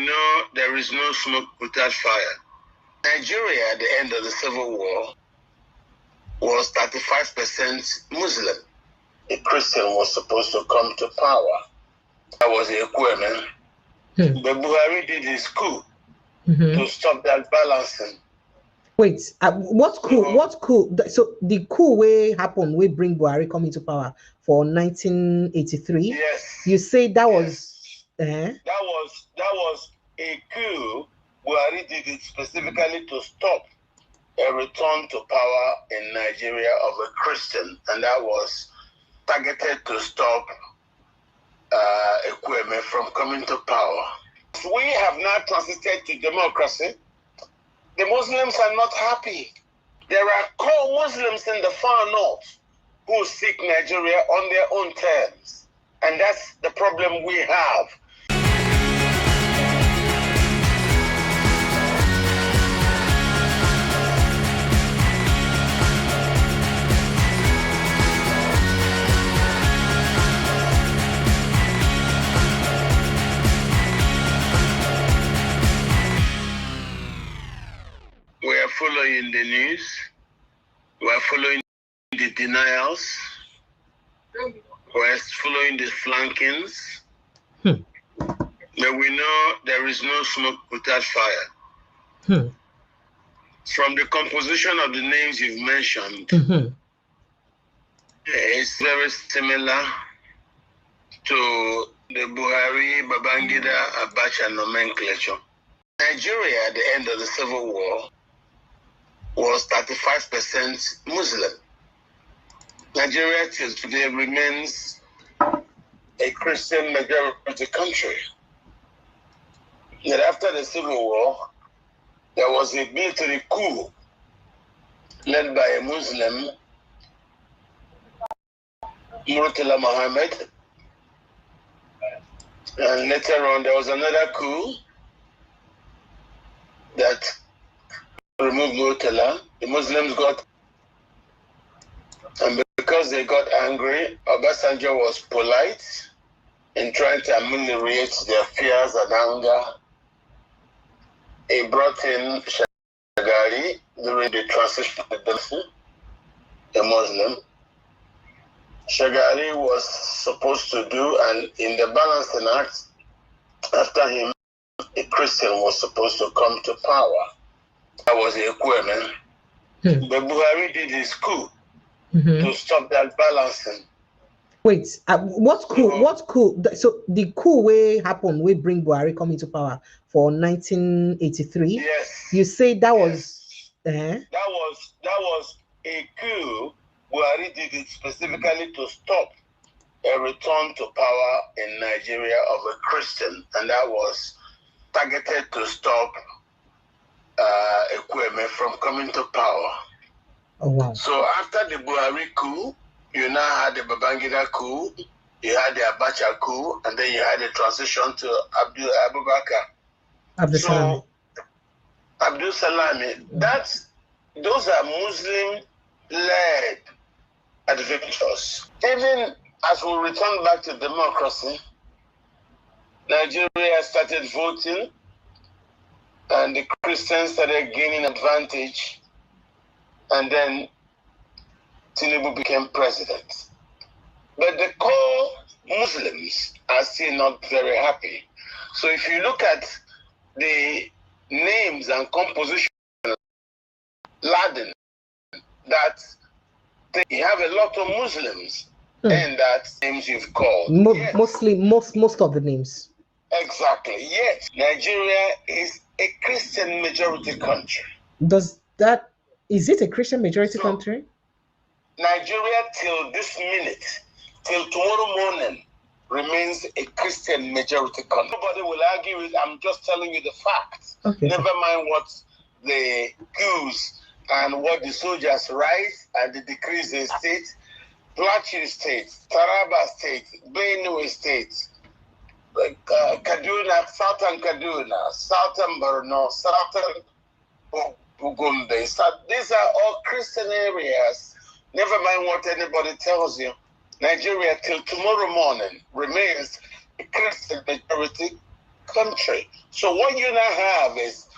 know there is no smoke without fire. Nigeria at the end of the Civil War was 35% Muslim. A Christian was supposed to come to power. That was a coup, man. But Buhari did his coup to stop that balancing. Wait, what coup? What coup? So the coup where happened, we bring Buhari come into power for 1983. Yes. You say that was. That was a coup. Buhari did it specifically to stop a return to power in Nigeria of a Christian, and that was targeted to stop Ekweme from coming to power. We have now transited to democracy. The Muslims are not happy. There are core Muslims in the far north who seek Nigeria on their own terms, and that's the problem we have. We are following the news. We are following the denials. We are following the flankings. But we know there is no smoke without fire. From the composition of the names you've mentioned, it's very similar to the Buhari, Babangida, Abacha nomenclature. Nigeria at the end of the Civil War was 35% Muslim. Nigeria till today remains a Christian majority country. Yet after the Civil War, there was a military coup led by a Muslim, Murtala Muhammad. And later on, there was another coup that removed Murtala. The Muslims got, and because they got angry, Obasanjo was polite in trying to ameliorate their fears and anger. He brought in Shagari during the transition presidency, a Muslim. Shagari was supposed to do, and in the balancing act, after him, a Christian was supposed to come to power. That was a coup, man. But Buhari did his coup to stop that balancing. Wait, what coup? What coup? So the coup where happened, we bring Buhari come into power for 1983. Yes. You say that was. That was a coup. Buhari did it specifically to stop a return to power in Nigeria of a Christian, and that was targeted to stop Ekweme from coming to power. Oh wow! So after the Buhari coup, you now had the Babangida coup, you had the Abacha coup, and then you had the transition to Abubakar. So Abdul Salami, those are Muslim-led adventures. Even as we return back to democracy, Nigeria started voting, and the Christians started gaining advantage, and then Tinubu became president. But the core Muslims are still not very happy. So if you look at the names and composition of Laden, that they have a lot of Muslims in that names you've called. Yes. Mostly, most of the names. Exactly. Yes. Nigeria is a Christian majority country. Is it a Christian majority country? Nigeria till this minute, till tomorrow morning, remains a Christian majority country. Nobody will argue with. I'm just telling you the facts. Okay. Never mind what the coups and what the soldiers write and the decrees they state. Plateau State, Taraba State, Benue State, Kaduna, Southern Kaduna, Southern Borno, Southern Ugumbe. These are all Christian areas. Never mind what anybody tells you. Nigeria till tomorrow morning remains a Christian majority country. So what you now have is,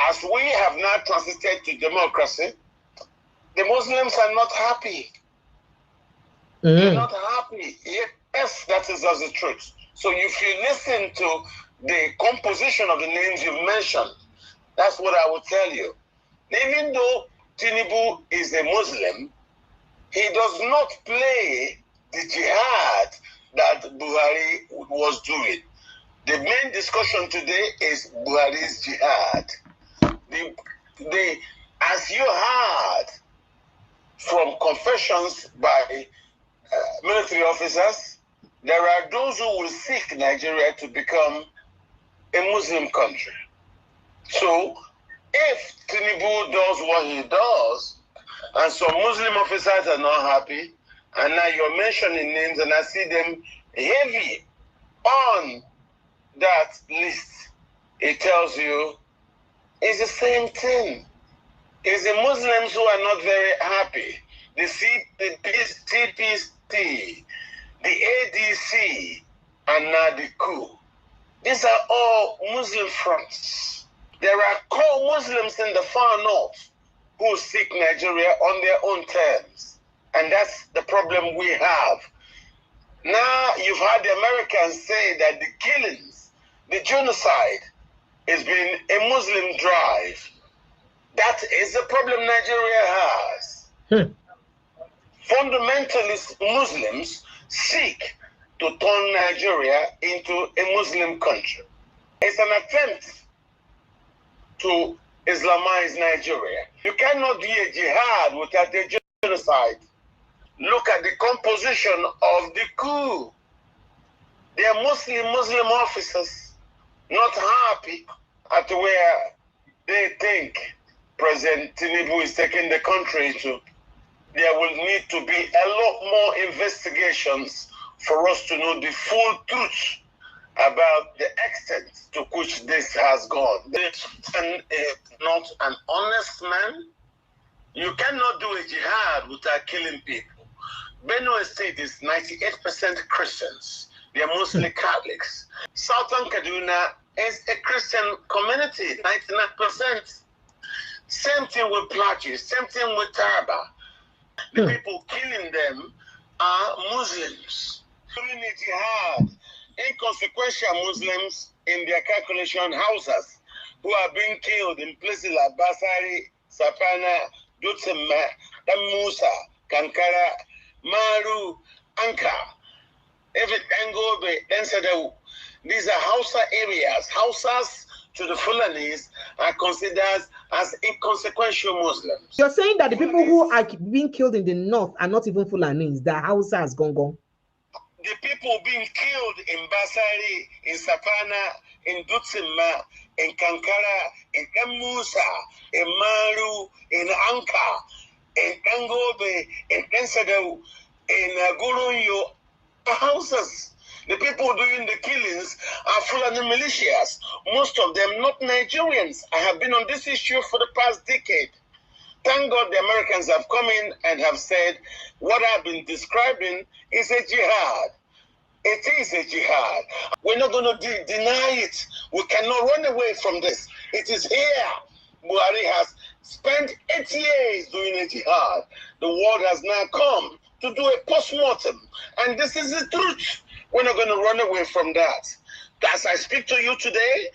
as we have now transited to democracy, the Muslims are not happy. They're not happy. Yes, that is the truth. So if you listen to the composition of the names you've mentioned, that's what I will tell you. Even though Tinubu is a Muslim, he does not play the jihad that Buhari was doing. The main discussion today is Buhari's jihad. As you heard from confessions by military officers, there are those who will seek Nigeria to become a Muslim country. So if Tinubu does what he does, and some Muslim officers are not happy, and now you're mentioning names, and I see them heavy on that list, it tells you it's the same thing. It's the Muslims who are not very happy. The CPC, the ADC, and now the Coup. These are all Muslim fronts. There are core Muslims in the far north who seek Nigeria on their own terms. And that's the problem we have. Now you've heard the Americans say that the killings, the genocide, has been a Muslim drive. That is the problem Nigeria has. Fundamentalist Muslims seek to turn Nigeria into a Muslim country. It's an attempt to Islamize Nigeria. You cannot do a jihad without a genocide. Look at the composition of the coup. They are mostly Muslim officers, not happy at where they think President Tinubu is taking the country to. There will need to be a lot more investigations for us to know the full truth about the extent to which this has gone. This is not an honest man. You cannot do a jihad without killing people. Benue State is 98% Christians. They are mostly Catholics. Southern Kaduna is a Christian community, 99%. Same thing with Plateau, same thing with Taraba. The people killing them are Muslims. During the jihad, inconsequential Muslims in their calculation houses who are being killed in places like Basari, Sapana, Dutsema, Musa, Kankara, Maru, Anka, Evitangobe, Densadeu. These are Hausa areas. Hausas to the Fulanis are considered as inconsequential Muslims. You're saying that the people who are being killed in the north are not even Fulanis, the Hausa has gone. The people being killed in Basari, in Sapana, in Dutsima, in Kankara, in Musa, in Maru, in Anka, in Tangobe, in Densadeu, in Gurunyo, houses. The people doing the killings are Fulani militias, most of them not Nigerians. I have been on this issue for the past decade. Thank God the Americans have come in and have said what I've been describing is a jihad. It is a jihad. We're not going to deny it. We cannot run away from this. It is here. Buhari has spent 8 years doing a jihad. The world has now come to do a post-mortem. And this is the truth. We're not going to run away from that. As I speak to you today,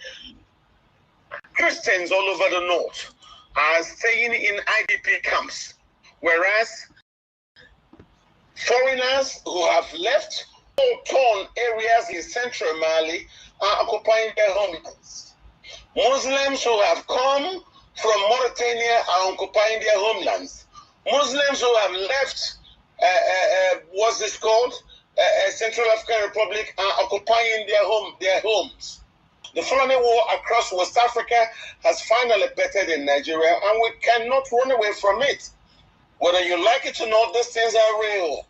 Christians all over the north are staying in IDP camps, whereas foreigners who have left torn areas in central Mali are occupying their homelands. Muslims who have come from Mauritania are occupying their homelands. Muslims who have left, what's this called? Central African Republic are occupying their homes. The Fulani war across West Africa has finally bettered in Nigeria, and we cannot run away from it. Whether you like it or not, these things are real.